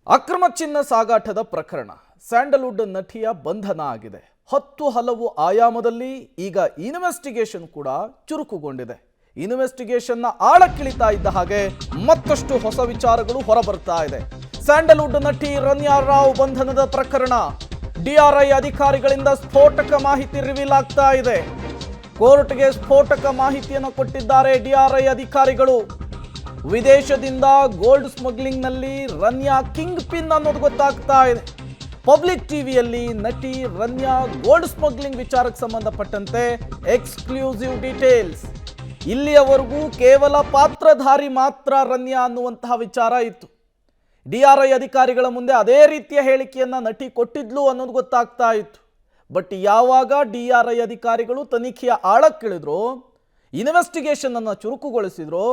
ಅಕ್ರಮ ಚಿನ್ನ ಸಾಗಾಟದ ಪ್ರಕರಣ ಸ್ಯಾಂಡಲ್ವುಡ್ ನಟಿಯ ಬಂಧನ ಆಗಿದೆ. 10 ಹಲವು ಆಯಾಮದಲ್ಲಿ ಈಗ ಇನ್ವೆಸ್ಟಿಗೇಷನ್ ಕೂಡ ಚುರುಕುಗೊಂಡಿದೆ. ಇನ್ವೆಸ್ಟಿಗೇಷನ್ನ ಆಳಕ್ಕಿಳಿತಾ ಇದ್ದ ಹಾಗೆ ಮತ್ತಷ್ಟು ಹೊಸ ವಿಚಾರಗಳು ಹೊರಬರ್ತಾ ಇದೆ. ಸ್ಯಾಂಡಲ್ವುಡ್ ನಟಿ ರನ್ಯಾ ರಾವ್ ಬಂಧನದ ಪ್ರಕರಣ, ಡಿಆರ್ಐ ಅಧಿಕಾರಿಗಳಿಂದ ಸ್ಫೋಟಕ ಮಾಹಿತಿ ರಿವೀಲ್ ಆಗ್ತಾ ಇದೆ. ಕೋರ್ಟ್ಗೆ ಸ್ಫೋಟಕ ಮಾಹಿತಿಯನ್ನು ಕೊಟ್ಟಿದ್ದಾರೆ ಡಿಆರ್ಐ ಅಧಿಕಾರಿಗಳು. ವಿದೇಶದಿಂದ ಗೋಲ್ಡ್ ಸ್ಮಗ್ಲಿಂಗ್ನಲ್ಲಿ ರನ್ಯಾ ಕಿಂಗ್ ಪಿನ್ ಅನ್ನೋದು ಗೊತ್ತಾಗ್ತಾ ಇದೆ. ಪಬ್ಲಿಕ್ ಟಿವಿಯಲ್ಲಿ ನಟಿ ರನ್ಯಾ ಗೋಲ್ಡ್ ಸ್ಮಗ್ಲಿಂಗ್ ವಿಚಾರಕ್ಕೆ ಸಂಬಂಧಪಟ್ಟಂತೆ ಎಕ್ಸ್ಕ್ಲೂಸಿವ್ ಡೀಟೇಲ್ಸ್. ಇಲ್ಲಿಯವರೆಗೂ ಕೇವಲ ಪಾತ್ರಧಾರಿ ಮಾತ್ರ ರನ್ಯಾ ಅನ್ನುವಂತಹ ವಿಚಾರ ಇತ್ತು. ಡಿಆರ್ಐ ಅಧಿಕಾರಿಗಳ ಮುಂದೆ ಅದೇ ರೀತಿಯ ಹೇಳಿಕೆಯನ್ನ ನಟಿ ಕೊಟ್ಟಿದ್ಲು ಅನ್ನೋದು ಗೊತ್ತಾಗ್ತಾ ಇತ್ತು. ಬಟ್ ಯಾವಾಗ ಡಿಆರ್ಐ ಅಧಿಕಾರಿಗಳು ತನಿಖೆಯ ಆಳಕ್ಕಿಳಿದ್ರು, ಇನ್ವೆಸ್ಟಿಗೇಷನ್ ಅನ್ನು ಚುರುಕುಗೊಳಿಸಿದ್ರು,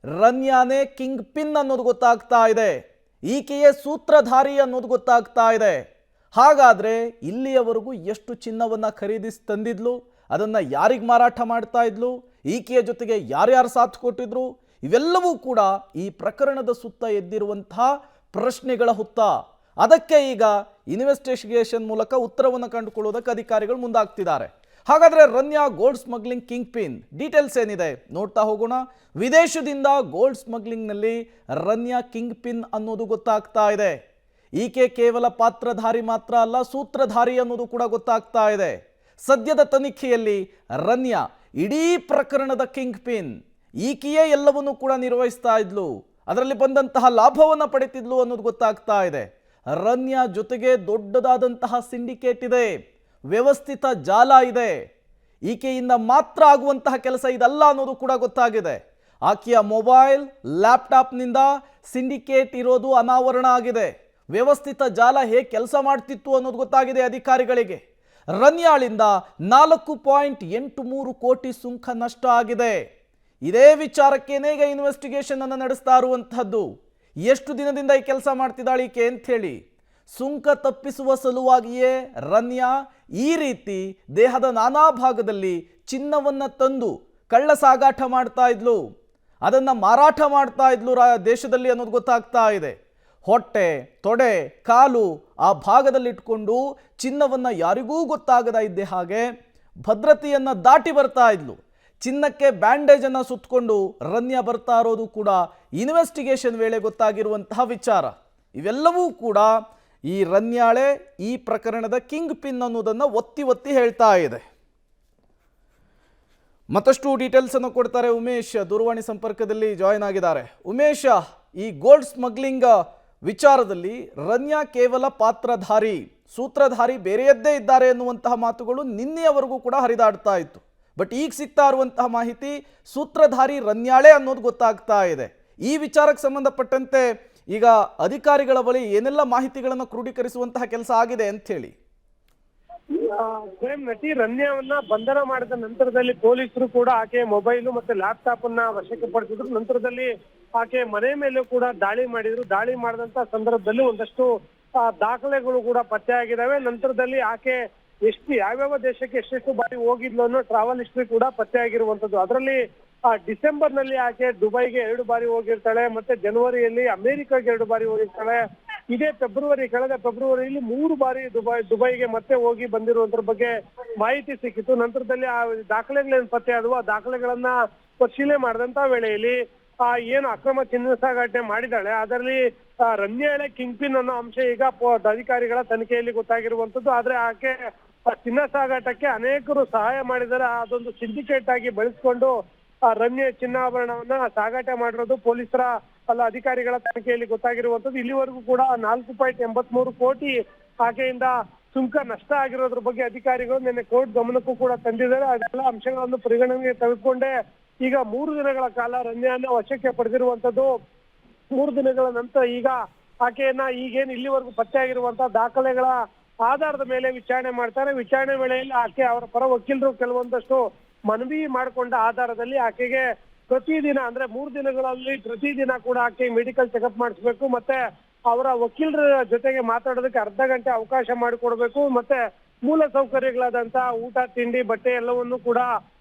ರನ್ಯಾನೇ ಕಿಂಗ್ ಪಿನ್ ಅನ್ನೋದು ಗೊತ್ತಾಗ್ತಾ ಇದೆ. ಈಕೆಯೇ ಸೂತ್ರಧಾರಿ ಅನ್ನೋದು ಗೊತ್ತಾಗ್ತಾ ಇದೆ. ಹಾಗಾದ್ರೆ ಇಲ್ಲಿಯವರೆಗೂ ಎಷ್ಟು ಚಿನ್ನವನ್ನ ಖರೀದಿಸಿ ತಂದಿದ್ಲು, ಅದನ್ನ ಯಾರಿಗೆ ಮಾರಾಟ ಮಾಡ್ತಾ ಇದ್ಲು, ಈಕೆಯ ಜೊತೆಗೆ ಯಾರ್ಯಾರು ಸಾಥ್ ಕೊಟ್ಟಿದ್ರು, ಇವೆಲ್ಲವೂ ಕೂಡ ಈ ಪ್ರಕರಣದ ಸುತ್ತ ಎದ್ದಿರುವಂತಹ ಪ್ರಶ್ನೆಗಳ ಹುತ್ತ. ಅದಕ್ಕೆ ಈಗ ಇನ್ವೆಸ್ಟಿಗೇಷನ್ ಮೂಲಕ ಉತ್ತರವನ್ನು ಕಂಡುಕೊಳ್ಳುವುದಕ್ಕೆ ಅಧಿಕಾರಿಗಳು ಮುಂದಾಗ್ತಿದ್ದಾರೆ. ಹಾಗಾದ್ರೆ Ranya gold smuggling king pin details ಏನಿದೆ ನೋಡ್ತಾ ಹೋಗೋಣ. ವಿದೇಶದಿಂದ ಗೋಲ್ಡ್ ಸ್ಮಗ್ಲಿಂಗ್ನಲ್ಲಿ ರನ್ಯಾ ಕಿಂಗ್ ಪಿನ್ ಅನ್ನೋದು ಗೊತ್ತಾಗ್ತಾ ಇದೆ. ಈಕೆ ಕೇವಲ ಪಾತ್ರಧಾರಿ ಮಾತ್ರ ಅಲ್ಲ, ಸೂತ್ರಧಾರಿ ಅನ್ನೋದು ಕೂಡ ಗೊತ್ತಾಗ್ತಾ ಇದೆ. ಸದ್ಯದ ತನಿಖೆಯಲ್ಲಿ ರನ್ಯಾ ಇಡೀ ಪ್ರಕರಣದ ಕಿಂಗ್ ಪಿನ್, ಈಕೆಯೇ ಎಲ್ಲವನ್ನೂ ಕೂಡ ನಿರ್ವಹಿಸ್ತಾ ಇದ್ಲು, ಅದರಲ್ಲಿ ಬಂದಂತಹ ಲಾಭವನ್ನು ಪಡೆತಿದ್ಲು ಅನ್ನೋದು ಗೊತ್ತಾಗ್ತಾ ಇದೆ. ರನ್ಯಾ ಜೊತೆಗೆ ದೊಡ್ಡದಾದಂತಹ ಸಿಂಡಿಕೇಟ್ ಇದೆ, ವ್ಯವಸ್ಥಿತ ಜಾಲ ಇದೆ. ಈಕೆಯಿಂದ ಮಾತ್ರ ಆಗುವಂತಹ ಕೆಲಸ ಇದಲ್ಲ ಅನ್ನೋದು ಕೂಡ ಗೊತ್ತಾಗಿದೆ. ಆಕೆಯ ಮೊಬೈಲ್, ಲ್ಯಾಪ್ಟಾಪ್ನಿಂದ ಸಿಂಡಿಕೇಟ್ ಇರೋದು ಅನಾವರಣ ಆಗಿದೆ. ವ್ಯವಸ್ಥಿತ ಜಾಲ ಹೇಗೆ ಕೆಲಸ ಮಾಡ್ತಿತ್ತು ಅನ್ನೋದು ಗೊತ್ತಾಗಿದೆ ಅಧಿಕಾರಿಗಳಿಗೆ. ರನ್ಯಾಳಿಂದ 4.83 ಕೋಟಿ ಸುಂಕ ನಷ್ಟ ಆಗಿದೆ. ಇದೇ ವಿಚಾರಕ್ಕೇನೆ ಈಗ ಇನ್ವೆಸ್ಟಿಗೇಷನ್ ಅನ್ನು ನಡೆಸ್ತಾ ಇರುವಂತಹದ್ದು. ಎಷ್ಟು ದಿನದಿಂದ ಈ ಕೆಲಸ ಮಾಡ್ತಿದ್ದಾಳೆ ಈಕೆ ಅಂತ ಹೇಳಿ. ಸುಂಕ ತಪ್ಪಿಸುವ ಸಲುವಾಗಿಯೇ ರನ್ಯಾ ಈ ರೀತಿ ದೇಹದ ನಾನಾ ಭಾಗದಲ್ಲಿ ಚಿನ್ನವನ್ನ ತಂದು ಕಳ್ಳ ಸಾಗಾಟ ಮಾಡ್ತಾ ಇದ್ಲು, ಅದನ್ನ ಮಾರಾಟ ಮಾಡ್ತಾ ಇದ್ಲು ದೇಶದಲ್ಲಿ ಅನ್ನೋದು ಗೊತ್ತಾಗ್ತಾ ಇದೆ. ಹೊಟ್ಟೆ, ತೊಡೆ, ಕಾಲು ಆ ಭಾಗದಲ್ಲಿ ಇಟ್ಕೊಂಡು ಚಿನ್ನವನ್ನ ಯಾರಿಗೂ ಗೊತ್ತಾಗದ ಇದ್ದೆ ಹಾಗೆ ಭದ್ರತೆಯನ್ನ ದಾಟಿ ಬರ್ತಾ ಇದ್ಲು. ಚಿನ್ನಕ್ಕೆ ಬ್ಯಾಂಡೇಜ್ ಅನ್ನು ಸುತ್ತಕೊಂಡು ರನ್ಯಾ ಬರ್ತಾ ಇರೋದು ಕೂಡ ಇನ್ವೆಸ್ಟಿಗೇಷನ್ ವೇಳೆ ಗೊತ್ತಾಗಿರುವಂತಹ ವಿಚಾರ. ಇವೆಲ್ಲವೂ ಕೂಡ ಈ ರನ್ಯಾಳೆ ಈ ಪ್ರಕರಣದ ಕಿಂಗ್ ಪಿನ್ ಅನ್ನೋದನ್ನು ಒತ್ತಿ ಒತ್ತಿ ಹೇಳ್ತಾ ಇದೆ. ಮತ್ತಷ್ಟು ಡೀಟೇಲ್ಸ್ ಅನ್ನು ಕೊಡ್ತಾರೆ ಉಮೇಶ್, ದೂರವಾಣಿ ಸಂಪರ್ಕದಲ್ಲಿ ಜಾಯಿನ್ ಆಗಿದ್ದಾರೆ. ಉಮೇಶ್, ಈ ಗೋಲ್ಡ್ ಸ್ಮಗ್ಲಿಂಗ್ ವಿಚಾರದಲ್ಲಿ ರನ್ಯಾ ಕೇವಲ ಪಾತ್ರಧಾರಿ, ಸೂತ್ರಧಾರಿ ಬೇರೆಯದ್ದೇ ಇದ್ದಾರೆ ಎನ್ನುವಂತಹ ಮಾತುಗಳು ನಿನ್ನೆಯವರೆಗೂ ಕೂಡ ಹರಿದಾಡ್ತಾ ಇತ್ತು. ಬಟ್ ಈಗ ಸಿಗ್ತಾ ಇರುವಂತಹ ಮಾಹಿತಿ ಸೂತ್ರಧಾರಿ ರನ್ಯಾಳೆ ಅನ್ನೋದು ಗೊತ್ತಾಗ್ತಾ ಇದೆ. ಈ ವಿಚಾರಕ್ಕೆ ಸಂಬಂಧಪಟ್ಟಂತೆ ಈಗ ಅಧಿಕಾರಿಗಳ ಬಳಿ ಏನೆಲ್ಲ ಮಾಹಿತಿಗಳನ್ನು ಕ್ರೋಢೀಕರಿಸುವಂತಹ ಕೆಲಸ ಆಗಿದೆ ಅಂತ ಹೇಳಿ. ನಟಿ ರನ್ಯಾವನ್ನ ಬಂಧನ ಮಾಡಿದ ನಂತರದಲ್ಲಿ ಪೊಲೀಸರು ಕೂಡ ಆಕೆ ಮೊಬೈಲು ಮತ್ತೆ ಲ್ಯಾಪ್ಟಾಪ್ ಅನ್ನ ವಶಕ್ಕೆ ಪಡಿಸಿದ್ರು. ನಂತರದಲ್ಲಿ ಆಕೆ ಮನೆ ಮೇಲೂ ಕೂಡ ದಾಳಿ ಮಾಡಿದ್ರು. ದಾಳಿ ಮಾಡಿದಂತ ಸಂದರ್ಭದಲ್ಲಿ ಒಂದಷ್ಟು ದಾಖಲೆಗಳು ಕೂಡ ಪತ್ತೆ ಆಗಿದಾವೆ. ನಂತರದಲ್ಲಿ ಆಕೆ ಯಾವ್ಯಾವ ದೇಶಕ್ಕೆ ಎಷ್ಟೆಷ್ಟು ಬಾರಿ ಹೋಗಿದ್ಲು ಅನ್ನೋ ಟ್ರಾವೆಲ್ ಹಿಸ್ಟ್ರಿ ಕೂಡ ಪತ್ತೆ ಆಗಿರುವಂತದ್ದು. ಅದರಲ್ಲಿ ಡಿಸೆಂಬರ್ ನಲ್ಲಿ ಆಕೆ ದುಬೈಗೆ 2 ಬಾರಿ ಹೋಗಿರ್ತಾಳೆ, ಮತ್ತೆ ಜನವರಿಯಲ್ಲಿ ಅಮೆರಿಕಾಗೆ 2 ಬಾರಿ ಹೋಗಿರ್ತಾಳೆ. ಇದೇ ಕಳೆದ ಫೆಬ್ರವರಿಯಲ್ಲಿ 3 ಬಾರಿ ದುಬೈಗೆ ಮತ್ತೆ ಹೋಗಿ ಬಂದಿರುವಂತರ ಬಗ್ಗೆ ಮಾಹಿತಿ ಸಿಕ್ಕಿತ್ತು. ನಂತರದಲ್ಲಿ ಆ ದಾಖಲೆಗಳೇನು ಪತ್ತೆ ಆದವು, ಆ ದಾಖಲೆಗಳನ್ನ ಪರಿಶೀಲನೆ ಮಾಡಿದಂತ ವೇಳೆಯಲ್ಲಿ ಏನು ಅಕ್ರಮ ಚಿನ್ನ ಸಾಗಾಟನೆ ಮಾಡಿದಾಳೆ ಅದರಲ್ಲಿ ರನ್ಯಾಳೆ ಕಿಂಗ್ ಪಿನ್ ಅನ್ನೋ ಅಂಶ ಈಗ ಅಧಿಕಾರಿಗಳ ತನಿಖೆಯಲ್ಲಿ ಗೊತ್ತಾಗಿರುವಂತದ್ದು. ಆದ್ರೆ ಆಕೆ ಚಿನ್ನ ಸಾಗಾಟಕ್ಕೆ ಅನೇಕರು ಸಹಾಯ ಮಾಡಿದರೆ ಅದೊಂದು ಸಿಂಡಿಕೇಟ್ ಆಗಿ ಬೆಳೆಸ್ಕೊಂಡು ರನ್ಯಾ ಚಿನ್ನಾಭರಣವನ್ನ ಸಾಗಾಟ ಮಾಡಿರೋದು ಪೊಲೀಸರ ಅಧಿಕಾರಿಗಳ ತನಿಖೆಯಲ್ಲಿ ಗೊತ್ತಾಗಿರುವಂತದ್ದು. ಇಲ್ಲಿವರೆಗೂ ಕೂಡ 4.83 ಕೋಟಿ ಆಕೆಯಿಂದ ಸುಂಕ ನಷ್ಟ ಆಗಿರೋದ್ರ ಬಗ್ಗೆ ಅಧಿಕಾರಿಗಳು ನಿನ್ನೆ ಕೋರ್ಟ್ ಗಮನಕ್ಕೂ ಕೂಡ ತಂದಿದ್ದಾರೆ. ಅದೆಲ್ಲ ಅಂಶಗಳನ್ನು ಪರಿಗಣನೆಗೆ ತೆಗೆದುಕೊಂಡೇ ಈಗ 3 ದಿನಗಳ ಕಾಲ ರನ್ಯಾನ ವಶಕ್ಕೆ ಪಡೆದಿರುವಂತದ್ದು. 3 ದಿನಗಳ ನಂತರ ಈಗ ಆಕೆಯನ್ನ ಈಗೇನು ಇಲ್ಲಿವರೆಗೂ ಪತ್ತೆ ಆಗಿರುವಂತಹ ದಾಖಲೆಗಳ ಆಧಾರದ ಮೇಲೆ ವಿಚಾರಣೆ ಮಾಡ್ತಾರೆ. ವಿಚಾರಣೆ ವೇಳೆಯಲ್ಲಿ ಆಕೆ ಅವರ ಪರ ವಕೀಲರು ಕೆಲವೊಂದಷ್ಟು ಮನವಿ ಮಾಡಿಕೊಂಡ ಆಧಾರದಲ್ಲಿ ಆಕೆಗೆ ಪ್ರತಿದಿನ ಅಂದ್ರೆ 3 ದಿನಗಳಲ್ಲಿ ಪ್ರತಿದಿನ ಕೂಡ ಆಕೆ ಮೆಡಿಕಲ್ ಚೆಕಪ್ ಮಾಡಿಸ್ಬೇಕು, ಮತ್ತೆ ಅವರ ವಕೀಲರ ಜೊತೆಗೆ ಮಾತಾಡೋದಕ್ಕೆ ಅರ್ಧ ಗಂಟೆ ಅವಕಾಶ ಮಾಡಿಕೊಡ್ಬೇಕು, ಮತ್ತೆ ಮೂಲ ಸೌಕರ್ಯಗಳಾದಂತ ಊಟ, ತಿಂಡಿ, ಬಟ್ಟೆ ಎಲ್ಲವನ್ನು ಕೂಡ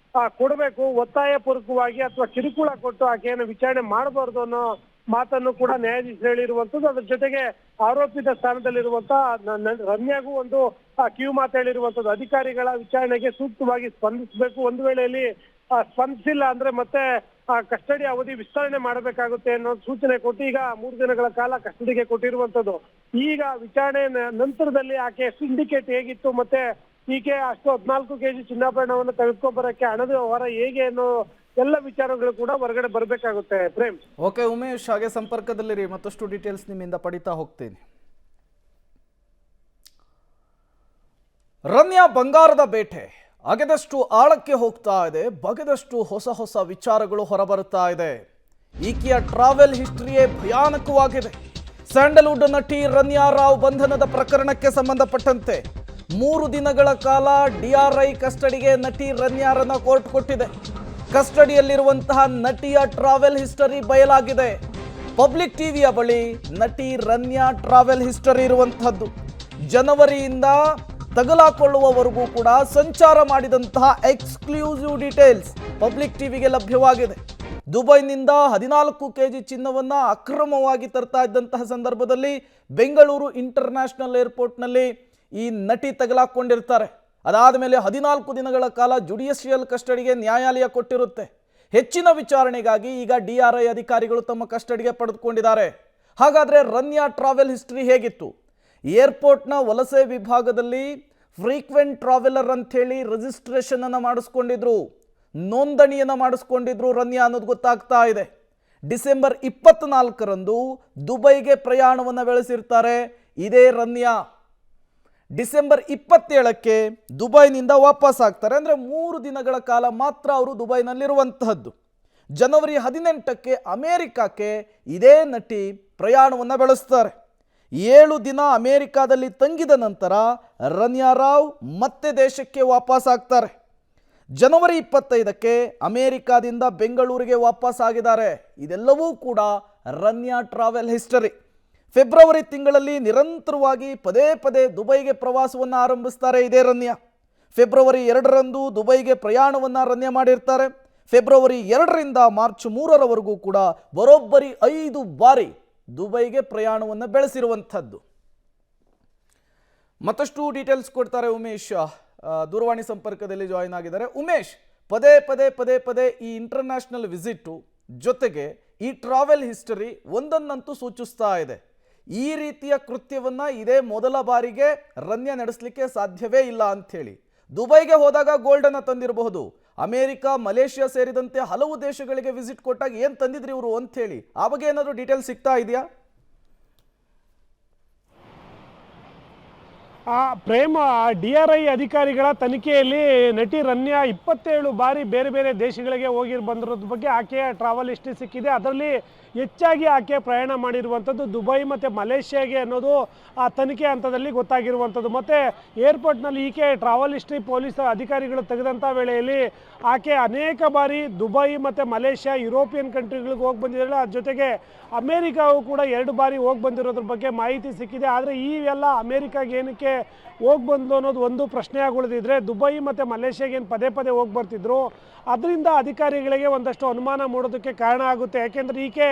ಕೊಡಬೇಕು. ಒತ್ತಾಯ ಪೂರ್ವಕವಾಗಿ ಅಥವಾ ಕಿರುಕುಳ ಕೊಟ್ಟು ಆಕೆಯನ್ನು ವಿಚಾರಣೆ ಮಾಡಬಾರ್ದು ಅನ್ನೋ ಮಾತನ್ನು ಕೂಡ ನ್ಯಾಯಾಧೀಶರು ಹೇಳಿರುವಂತದ್ದು. ಅದ್ರ ಜೊತೆಗೆ ಆರೋಪಿತ ಸ್ಥಾನದಲ್ಲಿರುವಂತಹ ರಮ್ಯಾಗೂ ಒಂದು ಕಿವಿ ಮಾತು ಹೇಳಿರುವಂತದ್ದು. ಅಧಿಕಾರಿಗಳ ವಿಚಾರಣೆಗೆ ಸೂಕ್ತವಾಗಿ ಸ್ಪಂದಿಸಬೇಕು, ಒಂದು ವೇಳೆಯಲ್ಲಿ ಸ್ಪಂದಿಸಿಲ್ಲ ಅಂದ್ರೆ ಮತ್ತೆ ಕಸ್ಟಡಿ ಅವಧಿ ವಿಸ್ತರಣೆ ಮಾಡಬೇಕಾಗುತ್ತೆ ಅನ್ನೋ ಸೂಚನೆ ಕೊಟ್ಟು ಈಗ 3 ದಿನಗಳ ಕಾಲ ಕಸ್ಟಡಿಗೆ ಕೊಟ್ಟಿರುವಂತದ್ದು. ಈಗ ವಿಚಾರಣೆ ನಂತರದಲ್ಲಿ ಆಕೆ ಸಿಂಡಿಕೇಟ್ ಹೇಗಿತ್ತು ಮತ್ತೆ ಈಕೆ ಅಷ್ಟು 14 kg ಚಿನ್ನಾಭರಣವನ್ನು ತೆಗೆದುಕೊಂಡ್ಬರಕ್ಕೆ ಹಣದ ವ್ಯವಹಾರ ಹೇಗೆ ಅನ್ನೋ ಎಲ್ಲ ವಿಚಾರಗಳು ಕೂಡ ಹೊರಗಡೆ ಬರಬೇಕಾಗುತ್ತೆ. ಪ್ರೇಮ್. ಓಕೆ ಉಮೇಶ್, ಹಾಗೆ ಸಂಪರ್ಕದಲ್ಲಿರಿ, ಮತ್ತಷ್ಟು ಡೀಟೇಲ್ಸ್ ನಿಮ್ಮಿಂದ ಪಡಿತಾ ಹೋಗ್ತೀನಿ. ರಮ್ಯಾ ಬಂಗಾರದ ಬೇಟೆ ಅಗೆದಷ್ಟು ಆಳಕ್ಕೆ ಹೋಗ್ತಾ ಇದೆ, ಬಗೆದಷ್ಟು ಹೊಸ ಹೊಸ ವಿಚಾರಗಳು ಹೊರಬರುತ್ತಾ ಇದೆ. ಈಕೆಯ ಟ್ರಾವೆಲ್ ಹಿಸ್ಟ್ರಿಯೇ ಭಯಾನಕವಾಗಿದೆ. ಸ್ಯಾಂಡಲ್ವುಡ್ ನಟಿ ರಮ್ಯಾ ರಾವ್ ಬಂಧನದ ಪ್ರಕರಣಕ್ಕೆ ಸಂಬಂಧಪಟ್ಟಂತೆ 3 ದಿನಗಳ ಕಾಲ DRI ಕಸ್ಟಡಿಗೆ ನಟಿ ರಮ್ಯಾರನ್ನ ಕೋರ್ಟ್ ಕೊಟ್ಟಿದೆ. ಕಸ್ಟಡಿಯಲ್ಲಿರುವಂತಹ ನಟಿಯ ಟ್ರಾವೆಲ್ ಹಿಸ್ಟರಿ ಬಯಲಾಗಿದೆ. ಪಬ್ಲಿಕ್ ಟಿವಿಯ ಬಳಿ ನಟಿ ರಮ್ಯಾ ಟ್ರಾವೆಲ್ ಹಿಸ್ಟರಿ ಇರುವಂತಹದ್ದು. ಜನವರಿಯಿಂದ ತಗಲಾಕೊಳ್ಳುವವರೆಗೂ ಕೂಡ ಸಂಚಾರ ಮಾಡಿದಂತಹ ಎಕ್ಸ್ಕ್ಲೂಸಿವ್ ಡೀಟೇಲ್ಸ್ ಪಬ್ಲಿಕ್ ಟಿವಿಗೆ ಲಭ್ಯವಾಗಿದೆ. ದುಬೈನಿಂದ 14 kg ಚಿನ್ನವನ್ನ ಅಕ್ರಮವಾಗಿ ತರ್ತಾ ಇದ್ದಂತಹ ಸಂದರ್ಭದಲ್ಲಿ ಬೆಂಗಳೂರು ಇಂಟರ್ನ್ಯಾಷನಲ್ ಏರ್ಪೋರ್ಟ್ನಲ್ಲಿ ಈ ನಟಿ ತಗಲಾಕೊಂಡಿರ್ತಾರೆ. ಅದಾದ ಮೇಲೆ 14 ದಿನಗಳ ಕಾಲ ಜುಡಿಷಿಯಲ್ ಕಸ್ಟಡಿಗೆ ನ್ಯಾಯಾಲಯ ಕೊಟ್ಟಿರುತ್ತೆ. ಹೆಚ್ಚಿನ ವಿಚಾರಣೆಗಾಗಿ ಈಗ DRI ಅಧಿಕಾರಿಗಳು ತಮ್ಮ ಕಸ್ಟಡಿಗೆ ಪಡೆದುಕೊಂಡಿದ್ದಾರೆ. ಹಾಗಾದರೆ ರಮ್ಯಾ ಟ್ರಾವೆಲ್ ಹಿಸ್ಟ್ರಿ ಹೇಗಿತ್ತು? ಏರ್ಪೋರ್ಟ್ನ ವಲಸೆ ವಿಭಾಗದಲ್ಲಿ ಫ್ರೀಕ್ವೆಂಟ್ ಟ್ರಾವೆಲರ್ ಅಂಥೇಳಿ ರಿಜಿಸ್ಟ್ರೇಷನ್ ಅನ್ನು ಮಾಡಿಸ್ಕೊಂಡಿದ್ರು, ನೋಂದಣಿಯನ್ನು ಮಾಡಿಸ್ಕೊಂಡಿದ್ರು ರಮ್ಯಾ ಅನ್ನೋದು ಗೊತ್ತಾಗ್ತಾ ಇದೆ. ಡಿಸೆಂಬರ್ 24ರಂದು ದುಬೈಗೆ ಪ್ರಯಾಣವನ್ನು ಬೆಳೆಸಿರ್ತಾರೆ ಇದೇ ರಮ್ಯಾ. ಡಿಸೆಂಬರ್ 27ಕ್ಕೆ ದುಬೈನಿಂದ ವಾಪಸ್ ಆಗ್ತಾರೆ. ಅಂದರೆ 3 ದಿನಗಳ ಕಾಲ ಮಾತ್ರ ಅವರು ದುಬೈನಲ್ಲಿರುವಂತಹದ್ದು. ಜನವರಿ 18ಕ್ಕೆ ಅಮೇರಿಕಕ್ಕೆ ಇದೇ ನಟಿ ಪ್ರಯಾಣವನ್ನು ಬೆಳೆಸ್ತಾರೆ. 7 ದಿನ ಅಮೇರಿಕಾದಲ್ಲಿ ತಂಗಿದ ನಂತರ ರಮ್ಯಾ ರಾವ್ ಮತ್ತೆ ದೇಶಕ್ಕೆ ವಾಪಸ್ ಆಗ್ತಾರೆ. ಜನವರಿ 25ಕ್ಕೆ ಅಮೇರಿಕಾದಿಂದ ಬೆಂಗಳೂರಿಗೆ ವಾಪಸ್ ಆಗಿದ್ದಾರೆ. ಇದೆಲ್ಲವೂ ಕೂಡ ರಮ್ಯಾ ಟ್ರಾವೆಲ್ ಹಿಸ್ಟರಿ. ಫೆಬ್ರವರಿ ತಿಂಗಳಲ್ಲಿ ನಿರಂತರವಾಗಿ ಪದೇ ಪದೇ ದುಬೈಗೆ ಪ್ರವಾಸವನ್ನು ಆರಂಭಿಸ್ತಾರೆ ಇದೇ ರಮ್ಯಾ. ಫೆಬ್ರವರಿ 2ರಂದು ದುಬೈಗೆ ಪ್ರಯಾಣವನ್ನು ರಮ್ಯಾ ಮಾಡಿರ್ತಾರೆ. ಫೆಬ್ರವರಿ 2ರಿಂದ ಮಾರ್ಚ್ 3ರವರೆಗೂ ಕೂಡ ಬರೋಬ್ಬರಿ 5 ಬಾರಿ ದುಬೈಗೆ ಪ್ರಯಾಣವನ್ನು ಬೆಳೆಸಿರುವಂಥದ್ದು. ಮತ್ತಷ್ಟು ಡೀಟೇಲ್ಸ್ ಕೊಡ್ತಾರೆ ಉಮೇಶ್, ದೂರವಾಣಿ ಸಂಪರ್ಕದಲ್ಲಿ ಜಾಯಿನ್ ಆಗಿದ್ದಾರೆ. ಉಮೇಶ್, ಪದೇ ಪದೇ ಪದೇ ಪದೇ ಈ ಇಂಟರ್ನ್ಯಾಷನಲ್ ವಿಸಿಟು ಜೊತೆಗೆ ಈ ಟ್ರಾವೆಲ್ ಹಿಸ್ಟರಿ ಒಂದನ್ನಂತೂ ಸೂಚಿಸ್ತಾ ಇದೆ. ಈ ರೀತಿಯ ಕೃತ್ಯವನ್ನ ಇದೇ ಮೊದಲ ಬಾರಿಗೆ ರಮ್ಯಾ ನಡೆಸಲಿಕ್ಕೆ ಸಾಧ್ಯವೇ ಇಲ್ಲ ಅಂಥೇಳಿ. ದುಬೈಗೆ ಹೋದಾಗ ಗೋಲ್ಡನ್ನು ತಂದಿರಬಹುದು, ಅಮೇರಿಕಾ, ಮಲೇಷಿಯಾ ಸೇರಿದಂತೆ ಹಲವು ದೇಶಗಳಿಗೆ ವಿಸಿಟ್ ಕೊಟ್ಟಾಗ ಏನು ತಂದಿದ್ರಿ ಇವರು ಅಂಥೇಳಿ, ಆ ಬಗ್ಗೆ ಏನಾದರೂ ಡೀಟೇಲ್ಸ್ ಸಿಗ್ತಾ ಇದೆಯಾ? ಪ್ರೇಮ, DRI ಅಧಿಕಾರಿಗಳ ತನಿಖೆಯಲ್ಲಿ ನಟಿ ರಮ್ಯಾ 27 ಬಾರಿ ಬೇರೆ ಬೇರೆ ದೇಶಗಳಿಗೆ ಹೋಗಿ ಬಂದಿರೋದ್ರ ಬಗ್ಗೆ ಆಕೆಯ ಟ್ರಾವೆಲ್ ಹಿಸ್ಟ್ರಿ ಸಿಕ್ಕಿದೆ. ಅದರಲ್ಲಿ ಹೆಚ್ಚಾಗಿ ಆಕೆ ಪ್ರಯಾಣ ಮಾಡಿರುವಂಥದ್ದು ದುಬೈ ಮತ್ತು ಮಲೇಷ್ಯಾಗೆ ಅನ್ನೋದು ಆ ತನಿಖೆ ಹಂತದಲ್ಲಿ ಗೊತ್ತಾಗಿರುವಂಥದ್ದು. ಮತ್ತು ಏರ್ಪೋರ್ಟ್ನಲ್ಲಿ ಈಕೆ ಟ್ರಾವೆಲ್ ಹಿಸ್ಟ್ರಿ ಪೊಲೀಸ್ ಅಧಿಕಾರಿಗಳು ತೆಗೆದಂಥ ವೇಳೆಯಲ್ಲಿ ಆಕೆ ಅನೇಕ ಬಾರಿ ದುಬೈ ಮತ್ತು ಮಲೇಷ್ಯಾ, ಯುರೋಪಿಯನ್ ಕಂಟ್ರಿಗಳಿಗೆ ಹೋಗಿ ಬಂದಿದ್ದಾಳೆ. ಅದ್ರ ಜೊತೆಗೆ ಅಮೇರಿಕಾವು ಕೂಡ 2 ಬಾರಿ ಹೋಗಿ ಬಂದಿರೋದ್ರ ಬಗ್ಗೆ ಮಾಹಿತಿ ಸಿಕ್ಕಿದೆ. ಆದರೆ ಈ ಎಲ್ಲ ಅಮೇರಿಕಾಗೆ ಏನಕ್ಕೆ ಹೋಗಿ ಬಂದು ಅನ್ನೋದು ಒಂದು ಪ್ರಶ್ನೆ ಆಗುಳಿದಿದ್ರೆ, ದುಬೈ ಮತ್ತು ಮಲೇಷ್ಯಾಗೆ ಏನು ಪದೇ ಪದೇ ಹೋಗಿ ಬರ್ತಿದ್ರು, ಅದರಿಂದ ಅಧಿಕಾರಿಗಳಿಗೆ ಒಂದಷ್ಟು ಅನುಮಾನ ಮೂಡೋದಕ್ಕೆ ಕಾರಣ ಆಗುತ್ತೆ. ಯಾಕೆಂದರೆ ಈಕೆ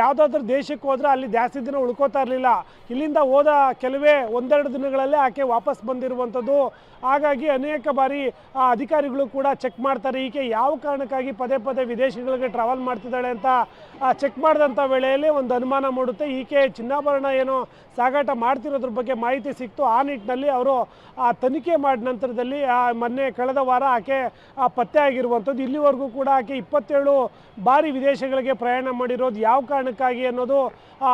ಯಾವುದಾದ್ರೂ ದೇಶಕ್ಕೆ ಹೋದರೆ ಅಲ್ಲಿ ಜಾಸ್ತಿ ದಿನ ಉಳ್ಕೋತಾ ಇರಲಿಲ್ಲ. ಇಲ್ಲಿಂದ ಹೋದ ಕೆಲವೇ 1-2 ದಿನಗಳಲ್ಲೇ ಆಕೆ ವಾಪಸ್ ಬಂದಿರುವಂಥದ್ದು. ಹಾಗಾಗಿ ಅನೇಕ ಬಾರಿ ಅಧಿಕಾರಿಗಳು ಕೂಡ ಚೆಕ್ ಮಾಡ್ತಾರೆ ಈಕೆ ಯಾವ ಕಾರಣಕ್ಕಾಗಿ ಪದೇ ಪದೇ ವಿದೇಶಗಳಿಗೆ ಟ್ರಾವೆಲ್ ಮಾಡ್ತಿದ್ದಾಳೆ ಅಂತ. ಚೆಕ್ ಮಾಡಿದಂಥ ವೇಳೆಯಲ್ಲಿ ಒಂದು ಅನುಮಾನ ಮೂಡುತ್ತೆ. ಈಕೆ ಚಿನ್ನಾಭರಣ ಏನೋ ಸಾಗಾಟ ಮಾಡ್ತಿರೋದ್ರ ಬಗ್ಗೆ ಮಾಹಿತಿ ಸಿಕ್ತು. ಆ ನಿಟ್ಟಿನಲ್ಲಿ ಅವರು ತನಿಖೆ ಮಾಡಿದ ನಂತರದಲ್ಲಿ ಮೊನ್ನೆ ಕಳೆದ ವಾರ ಆಕೆ ಪತ್ತೆ ಆಗಿರುವಂಥದ್ದು. ಇಲ್ಲಿವರೆಗೂ ಕೂಡ ಆಕೆ 27 ಬಾರಿ ವಿದೇಶಗಳಿಗೆ ಪ್ರಯಾಣ ಮಾಡಿರೋದು ಯಾವ ಕಾರಣಕ್ಕಾಗಿ ಅನ್ನೋದು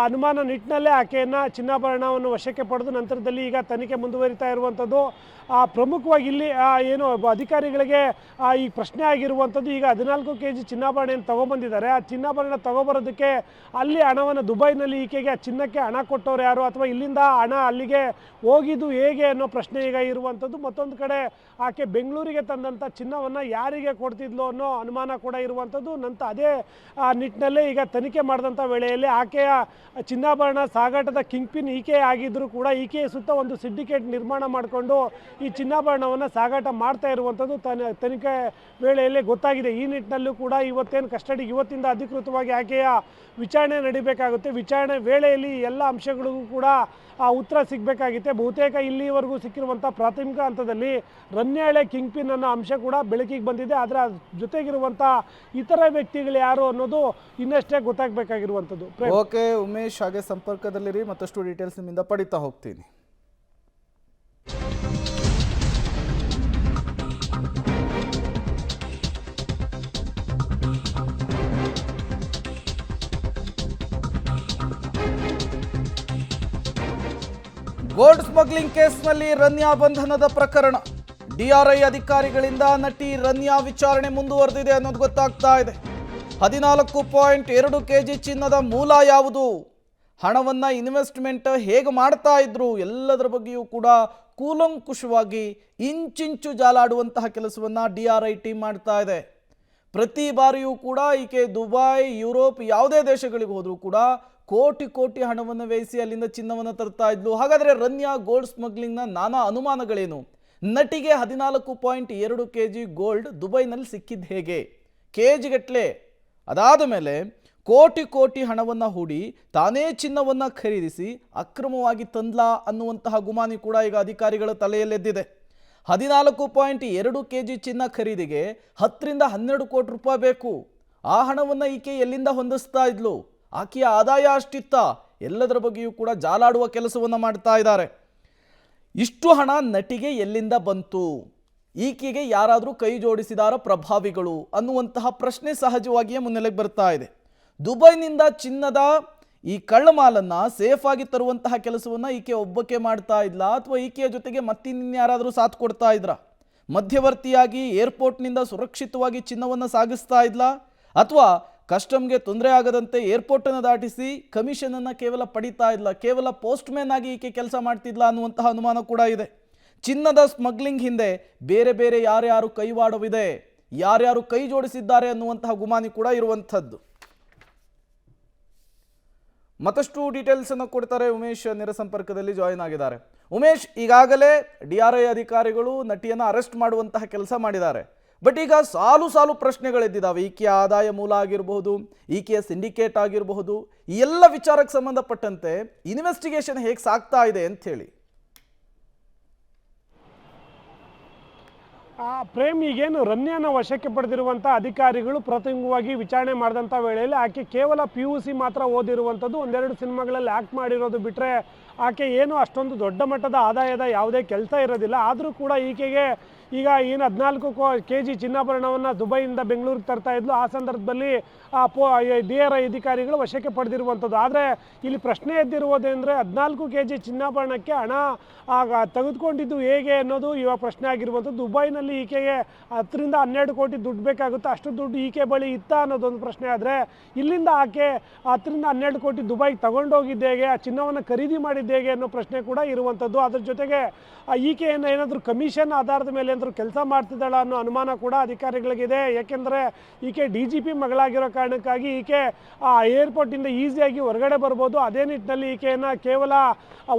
ಅನುಮಾನ ನಿಟ್ಟಿನಲ್ಲೇ ಆಕೆಯನ್ನು ಚಿನ್ನಾಭರಣವನ್ನು ವಶಕ್ಕೆ ಪಡೆದು ನಂತರದಲ್ಲಿ ಈಗ ತನಿಖೆ ಮುಂದುವರಿತಾ ಇರುವಂಥದ್ದು. ಪ್ರಮುಖವಾಗಿ ಇಲ್ಲಿ ಏನು ಅಧಿಕಾರಿಗಳಿಗೆ ಈ ಪ್ರಶ್ನೆ ಆಗಿರುವಂಥದ್ದು, ಈಗ 14 kg ಚಿನ್ನಾಭರಣ ಏನು ತೊಗೊಬಂದಿದ್ದಾರೆ, ಆ ಚಿನ್ನಾಭರಣ ತೊಗೊಬರೋದಕ್ಕೆ ಅಲ್ಲಿ ಹಣವನ್ನು ದುಬೈನಲ್ಲಿ ಈಕೆಗೆ ಚಿನ್ನಕ್ಕೆ ಹಣ ಕೊಟ್ಟವ್ರು ಯಾರು, ಅಥವಾ ಇಲ್ಲಿಂದ ಹಣ ಅಲ್ಲಿಗೆ ಹೋಗಿ ತಗೊಂಡೋಗಿದ್ದು ಹೇಗೆ ಅನ್ನೋ ಪ್ರಶ್ನೆ ಈಗ ಇರುವಂಥದ್ದು. ಮತ್ತೊಂದು ಕಡೆ ಆಕೆ ಬೆಂಗಳೂರಿಗೆ ತಂದಂಥ ಚಿನ್ನವನ್ನು ಯಾರಿಗೆ ಕೊಡ್ತಿದ್ಲು ಅನ್ನೋ ಅನುಮಾನ ಕೂಡ ಇರುವಂಥದ್ದು. ಅದೇ ನಿಟ್ಟಿನಲ್ಲೇ ಈಗ ತನಿಖೆ ಮಾಡಿದಂಥ ವೇಳೆಯಲ್ಲಿ ಆಕೆಯ ಚಿನ್ನಾಭರಣ ಸಾಗಾಟದ ಕಿಂಗ್ ಪಿನ್ ಈಕೆ ಆಗಿದ್ದರೂ ಕೂಡ ಈಕೆಯ ಸುತ್ತ ಒಂದು ಸಿಂಡಿಕೇಟ್ ನಿರ್ಮಾಣ ಮಾಡಿಕೊಂಡು ಈ ಚಿನ್ನಾಭರಣವನ್ನು ಸಾಗಾಟ ಮಾಡ್ತಾ ಇರುವಂಥದ್ದು ತನಿಖೆ ವೇಳೆಯಲ್ಲಿ ಗೊತ್ತಾಗಿದೆ. ಈ ನಿಟ್ಟಿನಲ್ಲೂ ಕೂಡ ಇವತ್ತೇನು ಇವತ್ತಿಂದ ಅಧಿಕೃತವಾಗಿ ಆಕೆಯ ವಿಚಾರಣೆ ನಡಿಬೇಕಾಗುತ್ತೆ. ವಿಚಾರಣೆ ವೇಳೆಯಲ್ಲಿ ಎಲ್ಲ ಅಂಶಗಳಿಗೂ ಕೂಡ ಉತ್ತರ ಸಿಗಬೇಕಾಗಿತ್ತೆ. ಬಹುತೇಕ ಇಲ್ಲಿವರೆಗೂ ಸಿಕ್ಕಿರುವಂಥ ಪ್ರಾಥಮಿಕ ಹಂತದಲ್ಲಿ ರನ್ಯಾಳೆ ಕಿಂಗ್ ಪಿನ್ ಅನ್ನೋ ಅಂಶ ಕೂಡ ಬೆಳಕಿಗೆ ಬಂದಿದೆ. ಆದರೆ ಜೊತೆಗಿರುವಂಥ ಇತರ ವ್ಯಕ್ತಿಗಳು ಯಾರು ಅನ್ನೋದು ಇನ್ನಷ್ಟೇ ಗೊತ್ತಾಗಬೇಕಾಗಿರುವಂಥದ್ದು. ಓಕೆ ಉಮೇಶ್, ಹಾಗೆ ಸಂಪರ್ಕದಲ್ಲಿರಿ, ಮತ್ತಷ್ಟು ಡೀಟೇಲ್ಸ್ ನಿಮ್ಮಿಂದ ಪಡಿತಾ ಹೋಗ್ತೀನಿ. ಗೋಲ್ಡ್ ಸ್ಮಗ್ಲಿಂಗ್ ಕೇಸ್ನಲ್ಲಿ ರನ್ಯಾ ಬಂಧನದ ಪ್ರಕರಣ. ಡಿಆರ್ಐ ಅಧಿಕಾರಿಗಳಿಂದ ನಟಿ ರನ್ಯಾ ವಿಚಾರಣೆ ಮುಂದುವರೆದಿದೆ ಅನ್ನೋದು ಗೊತ್ತಾಗ್ತಾ ಇದೆ. 14.2 kg ಚಿನ್ನದ ಮೂಲ ಯಾವುದು, ಹಣವನ್ನು ಇನ್ವೆಸ್ಟ್ಮೆಂಟ್ ಹೇಗೆ ಮಾಡ್ತಾ ಇದ್ರು, ಎಲ್ಲದರ ಬಗ್ಗೆಯೂ ಕೂಡ ಕೂಲಂಕುಷವಾಗಿ ಇಂಚಿಂಚು ಜಾಲಾಡುವಂತಹ ಕೆಲಸವನ್ನು ಡಿಆರ್ಐ ಟೀಮ್ ಮಾಡ್ತಾ ಇದೆ. ಪ್ರತಿ ಬಾರಿಯೂ ಕೂಡ ಈಕೆ ದುಬೈ, ಯುರೋಪ್ ಯಾವುದೇ ದೇಶಗಳಿಗೆ ಹೋದರೂ ಕೂಡ ಕೋಟಿ ಕೋಟಿ ಹಣವನ್ನು ವ್ಯಯಿಸಿ ಅಲ್ಲಿಂದ ಚಿನ್ನವನ್ನು ತರ್ತಾ ಇದ್ಲು. ಹಾಗಾದರೆ ರನ್ಯಾ ಗೋಲ್ಡ್ ಸ್ಮಗ್ಲಿಂಗ್ನ ನಾನಾ ಅನುಮಾನಗಳೇನು? ನಟಿಗೆ 14.2 kg ಗೋಲ್ಡ್ ದುಬೈನಲ್ಲಿ ಸಿಕ್ಕಿದ್ದು ಹೇಗೆ? ಕೆಜಿಗಟ್ಟಲೆ, ಅದಾದ ಮೇಲೆ ಕೋಟಿ ಕೋಟಿ ಹಣವನ್ನು ಹೂಡಿ ತಾನೇ ಚಿನ್ನವನ್ನು ಖರೀದಿಸಿ ಅಕ್ರಮವಾಗಿ ತಂದ್ಲಾ ಅನ್ನುವಂತಹ ಗುಮಾನಿ ಕೂಡ ಈಗ ಅಧಿಕಾರಿಗಳ ತಲೆಯಲ್ಲೆದ್ದಿದೆ. 14.2 kg ಚಿನ್ನ ಖರೀದಿಗೆ 10 ರಿಂದ 12 ಕೋಟಿ ರೂಪಾಯಿ ಬೇಕು. ಆ ಹಣವನ್ನು ಈಕೆ ಎಲ್ಲಿಂದ ಹೊಂದಿಸ್ತಾ ಇದ್ಲು? ಆಕೆಯ ಆದಾಯ ಅಷ್ಟಿತ್ತ? ಎಲ್ಲದರ ಬಗ್ಗೆಯೂ ಕೂಡ ಜಾಲಾಡುವ ಕೆಲಸವನ್ನು ಮಾಡ್ತಾ ಇದ್ದಾರೆ. ಇಷ್ಟು ಹಣ ನಟಿಗೆ ಎಲ್ಲಿಂದ ಬಂತು? ಈಕೆಗೆ ಯಾರಾದರೂ ಕೈ ಜೋಡಿಸಿದಾರ ಪ್ರಭಾವಿಗಳು ಅನ್ನುವಂತಹ ಪ್ರಶ್ನೆ ಸಹಜವಾಗಿಯೇ ಮುನ್ನೆಲೆಗೆ ಬರ್ತಾ ಇದೆ. ದುಬೈನಿಂದ ಚಿನ್ನದ ಈ ಕಳ್ಳಮಾಲನ್ನು ಸೇಫ್ ಆಗಿ ತರುವಂತಹ ಕೆಲಸವನ್ನು ಈಕೆ ಒಬ್ಬಕ್ಕೆ ಮಾಡ್ತಾ ಇದ್ಲ, ಅಥವಾ ಈಕೆಯ ಜೊತೆಗೆ ಮತ್ತಿನ್ಯಾರಾದರೂ ಸಾಥ್ ಕೊಡ್ತಾ ಇದ್ರ? ಮಧ್ಯವರ್ತಿಯಾಗಿ ಏರ್ಪೋರ್ಟ್ನಿಂದ ಸುರಕ್ಷಿತವಾಗಿ ಚಿನ್ನವನ್ನು ಸಾಗಿಸ್ತಾ ಇದ್ಲ, ಅಥವಾ ಕಸ್ಟಮ್ಗೆ ತೊಂದರೆ ಆಗದಂತೆ ಏರ್ಪೋರ್ಟನ್ನು ದಾಟಿಸಿ ಕಮಿಷನನ್ನು ಕೇವಲ ಪಡಿತಾ ಇದ್ಲ, ಕೇವಲ ಪೋಸ್ಟ್ಮ್ಯಾನ್ ಆಗಿ ಈಕೆ ಕೆಲಸ ಮಾಡ್ತಿದ್ಲ ಅನ್ನುವಂತಹ ಅನುಮಾನ ಕೂಡ ಇದೆ. ಚಿನ್ನದ ಸ್ಮಗ್ಲಿಂಗ್ ಹಿಂದೆ ಬೇರೆ ಬೇರೆ ಯಾರ್ಯಾರು ಕೈವಾಡವಿದೆ, ಯಾರ್ಯಾರು ಕೈ ಜೋಡಿಸಿದ್ದಾರೆ ಅನ್ನುವಂತಹ ಗುಮಾನಿ ಕೂಡ ಇರುವಂಥದ್ದು. ಮತ್ತಷ್ಟು ಡೀಟೇಲ್ಸ್ ಅನ್ನು ಕೊಡ್ತಾರೆ ಉಮೇಶ್, ನೇರ ಸಂಪರ್ಕದಲ್ಲಿ ಜಾಯಿನ್ ಆಗಿದ್ದಾರೆ. ಉಮೇಶ್, ಈಗಾಗಲೇ ಡಿಆರ್ಐ ಅಧಿಕಾರಿಗಳು ನಟಿಯನ್ನು ಅರೆಸ್ಟ್ ಮಾಡುವಂತಹ ಕೆಲಸ ಮಾಡಿದ್ದಾರೆ. ಬಟ್ ಈಗ ಸಾಲು ಸಾಲು ಪ್ರಶ್ನೆಗಳೆದ್ದಿದ್ದಾವೆ. ಈಕೆಯ ಆದಾಯ ಮೂಲ ಆಗಿರಬಹುದು, ಈಕೆಯ ಸಿಂಡಿಕೇಟ್ ಆಗಿರಬಹುದು, ಈ ಎಲ್ಲ ವಿಚಾರಕ್ಕೆ ಸಂಬಂಧಪಟ್ಟಂತೆ ಇನ್ವೆಸ್ಟಿಗೇಷನ್ ಹೇಗೆ ಸಾಗ್ತಾ ಇದೆ ಅಂತ ಹೇಳಿ. ಪ್ರೇಮ್, ಈಗೇನು ರನ್ಯಾನ ವಶಕ್ಕೆ ಪಡೆದಿರುವಂಥ ಅಧಿಕಾರಿಗಳು ಪ್ರಾಥಮಿಕವಾಗಿ ವಿಚಾರಣೆ ಮಾಡಿದಂಥ ವೇಳೆಯಲ್ಲಿ ಆಕೆ ಕೇವಲ PUC ಮಾತ್ರ ಓದಿರುವಂಥದ್ದು, ಒಂದೆರಡು ಸಿನಿಮಾಗಳಲ್ಲಿ ಆ್ಯಕ್ಟ್ ಮಾಡಿರೋದು ಬಿಟ್ಟರೆ ಆಕೆ ಏನು ಅಷ್ಟೊಂದು ದೊಡ್ಡ ಮಟ್ಟದ ಆದಾಯದ ಯಾವುದೇ ಕೆಲಸ ಇರೋದಿಲ್ಲ. ಆದರೂ ಕೂಡ ಈಕೆಗೆ ಈಗ ಏನು 14 kg ಚಿನ್ನಾಭರಣವನ್ನು ದುಬೈಯಿಂದ ಬೆಂಗಳೂರಿಗೆ ತರ್ತಾ ಇದ್ಲು. ಆ ಸಂದರ್ಭದಲ್ಲಿ DRI ಅಧಿಕಾರಿಗಳು ವಶಕ್ಕೆ ಪಡೆದಿರುವಂಥದ್ದು. ಆದರೆ ಇಲ್ಲಿ ಪ್ರಶ್ನೆ ಎದ್ದಿರುವುದೇನೆಂದರೆ 14 kg ಚಿನ್ನಾಭರಣಕ್ಕೆ ಹಣ ತೆಗೆದುಕೊಂಡಿದ್ದು ಹೇಗೆ ಅನ್ನೋದು ಇವಾಗ ಪ್ರಶ್ನೆ ಆಗಿರುವಂಥದ್ದು. ದುಬೈನಲ್ಲಿ ಈಕೆಗೆ 10 ರಿಂದ 12 ಕೋಟಿ ದುಡ್ಡು ಬೇಕಾಗುತ್ತೆ, ಅಷ್ಟು ದುಡ್ಡು ಈಕೆ ಬಳಿ ಇತ್ತ ಅನ್ನೋದೊಂದು ಪ್ರಶ್ನೆ. ಆದರೆ ಇಲ್ಲಿಂದ ಆಕೆ 10 ರಿಂದ 12 ಕೋಟಿ ದುಬೈಗೆ ತಗೊಂಡೋಗಿದ್ದು ಹೇಗೆ, ಆ ಚಿನ್ನವನ್ನು ಖರೀದಿ ಮಾಡಿದ್ದು ಹೇಗೆ ಅನ್ನೋ ಪ್ರಶ್ನೆ ಕೂಡ ಇರುವಂಥದ್ದು. ಅದ್ರ ಜೊತೆಗೆ ಈಕೆ ಏನಾದರೂ ಕಮಿಷನ್ ಆಧಾರದ ಮೇಲೆ ಏನಾದರೂ ಕೆಲಸ ಮಾಡ್ತಿದ್ದಾಳ ಅನ್ನೋ ಅನುಮಾನ ಕೂಡ ಅಧಿಕಾರಿಗಳಿಗಿದೆ. ಯಾಕೆಂದರೆ ಈಕೆ DGP ಮಗಳಾಗಿರೋ ಕಾರಣಕ್ಕಾಗಿ ಈಕೆ ಏರ್ಪೋರ್ಟಿಂದ ಈಸಿಯಾಗಿ ಹೊರಗಡೆ ಬರ್ಬೋದು. ಅದೇ ನಿಟ್ಟಿನಲ್ಲಿ ಈಕೆಯನ್ನು ಕೇವಲ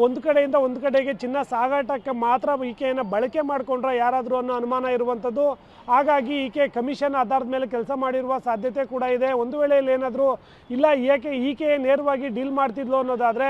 ಒಂದು ಕಡೆಯಿಂದ ಒಂದು ಕಡೆಗೆ ಚಿನ್ನ ಸಾಗಾಟಕ್ಕೆ ಮಾತ್ರ ಈಕೆಯನ್ನು ಬಳಕೆ ಮಾಡಿಕೊಂಡ್ರೆ ಯಾರಾದರೂ ಅನ್ನೋ ಅನುಮಾನ ಇರುವಂಥದ್ದು. ಹಾಗಾಗಿ ಈಕೆ ಕಮಿಷನ್ ಆಧಾರದ ಮೇಲೆ ಕೆಲಸ ಮಾಡಿರುವ ಸಾಧ್ಯತೆ ಕೂಡ ಇದೆ. ಒಂದು ವೇಳೆಯಲ್ಲಿ ಏನಾದರೂ ಇಲ್ಲ ಈಕೆ ನೇರವಾಗಿ ಡೀಲ್ ಮಾಡ್ತಿದ್ಲು ಅನ್ನೋದಾದರೆ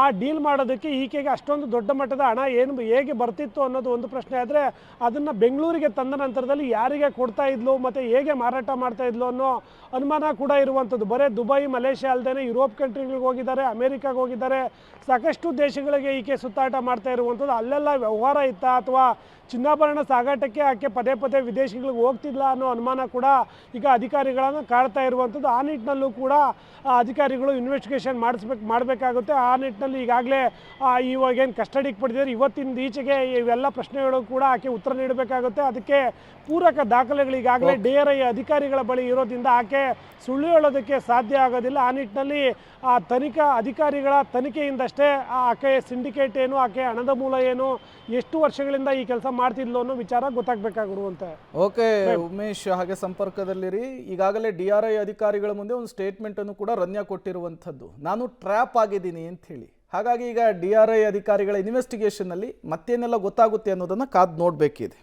ಆ ಡೀಲ್ ಮಾಡೋದಕ್ಕೆ ಈಕೆಗೆ ಅಷ್ಟೊಂದು ದೊಡ್ಡ ಮಟ್ಟದ ಹಣ ಹೇಗೆ ಬರ್ತಿತ್ತು ಅನ್ನೋದು ಒಂದು ಪ್ರಶ್ನೆ. ಆದರೆ ಅದನ್ನು ಬೆಂಗಳೂರಿಗೆ ತಂದ ನಂತರದಲ್ಲಿ ಯಾರಿಗೆ ಕೊಡ್ತಾ ಇದ್ಲು ಮತ್ತು ಹೇಗೆ ಮಾರಾಟ ಮಾಡ್ತಾ ಇದ್ಲು ಅನ್ನೋ ಅನುಮಾನ ಕೂಡ ಇರುವಂಥದ್ದು. ಬರೀ ದುಬೈ, ಮಲೇಷ್ಯಾ ಅಲ್ಲದೆ ಯುರೋಪ್ ಕಂಟ್ರಿಗಳಿಗೆ ಹೋಗಿದ್ದಾರೆ, ಅಮೇರಿಕಾಗೆ ಹೋಗಿದ್ದಾರೆ, ಸಾಕಷ್ಟು ದೇಶಗಳಿಗೆ ಈಕೆ ಸುತ್ತಾಟ ಮಾಡ್ತಾ ಇರುವಂಥದ್ದು. ಅಲ್ಲೆಲ್ಲ ವ್ಯವಹಾರ ಇತ್ತ ಅಥವಾ ಚಿನ್ನಾಭರಣ ಸಾಗಾಟಕ್ಕೆ ಆಕೆ ಪದೇ ಪದೇ ವಿದೇಶಗಳಿಗೆ ಹೋಗ್ತಿದ್ಲ ಅನ್ನೋ ಅನುಮಾನ ಕೂಡ ಈಗ ಅಧಿಕಾರಿಗಳನ್ನು ಕಾಡ್ತಾ ಇರುವಂಥದ್ದು. ಆ ನಿಟ್ಟಿನಲ್ಲೂ ಕೂಡ ಅಧಿಕಾರಿಗಳು ಇನ್ವೆಸ್ಟಿಗೇಷನ್ ಮಾಡಬೇಕಾಗುತ್ತೆ. ಆ ನಿಟ್ಟಿನಲ್ಲಿ ನಿಟ್ಟಿನಲ್ಲಿ ಈಗಾಗಲೇ ಇವಾಗೇನು ಕಸ್ಟಡಿಗೆ ಪಡೆದಿದ್ದಾರೆ, ಇವತ್ತಿನ ಈಚೆಗೆ ಇವೆಲ್ಲ ಪ್ರಶ್ನೆಗಳು ಕೂಡ ಆಕೆ ಉತ್ತರ ನೀಡಬೇಕಾಗುತ್ತೆ. ಅದಕ್ಕೆ ಪೂರಕ ದಾಖಲೆಗಳು ಈಗಾಗಲೇ DRI ಅಧಿಕಾರಿಗಳ ಬಳಿ ಇರೋದ್ರಿಂದ ಆಕೆ ಸುಳ್ಳು ಹೇಳೋದಕ್ಕೆ ಸಾಧ್ಯ ಆಗೋದಿಲ್ಲ. ಆ ನಿಟ್ಟಿನಲ್ಲಿ ತನಿಖಾ ಅಧಿಕಾರಿಗಳ ತನಿಖೆಯಿಂದಷ್ಟೇ ಆಕೆ ಸಿಂಡಿಕೇಟ್ ಏನು, ಆಕೆ ಹಣದ ಮೂಲ ಏನು, ಎಷ್ಟು ವರ್ಷಗಳಿಂದ ಈ ಕೆಲಸ ಮಾಡ್ತಿದ್ಲು ಅನ್ನೋ ವಿಚಾರ ಗೊತ್ತಾಗಬೇಕಾಗಿರುವಂತೆ. ಓಕೆ ಉಮೇಶ್, ಹಾಗೆ ಸಂಪರ್ಕದಲ್ಲಿರಿ. ಈಗಾಗಲೇ DRI ಅಧಿಕಾರಿಗಳ ಮುಂದೆ ಒಂದು ಸ್ಟೇಟ್ಮೆಂಟ್ ಅನ್ನು ಕೂಡ ರನ್ಯಾ ಕೊಟ್ಟಿರುವಂಥದ್ದು, ನಾನು ಟ್ರ್ಯಾಪ್ ಆಗಿದ್ದೀನಿ ಅಂತ ಹೇಳಿ. ಹಾಗಾಗಿ ಈಗ DRI ಅಧಿಕಾರಿಗಳ ಇನ್ವೆಸ್ಟಿಗೇಷನ್ ಅಲ್ಲಿ ಮತ್ತೇನೆಲ್ಲ ಗೊತ್ತಾಗುತ್ತೆ ಅನ್ನೋದನ್ನ ಕಾದು ನೋಡಬೇಕಿದೆ.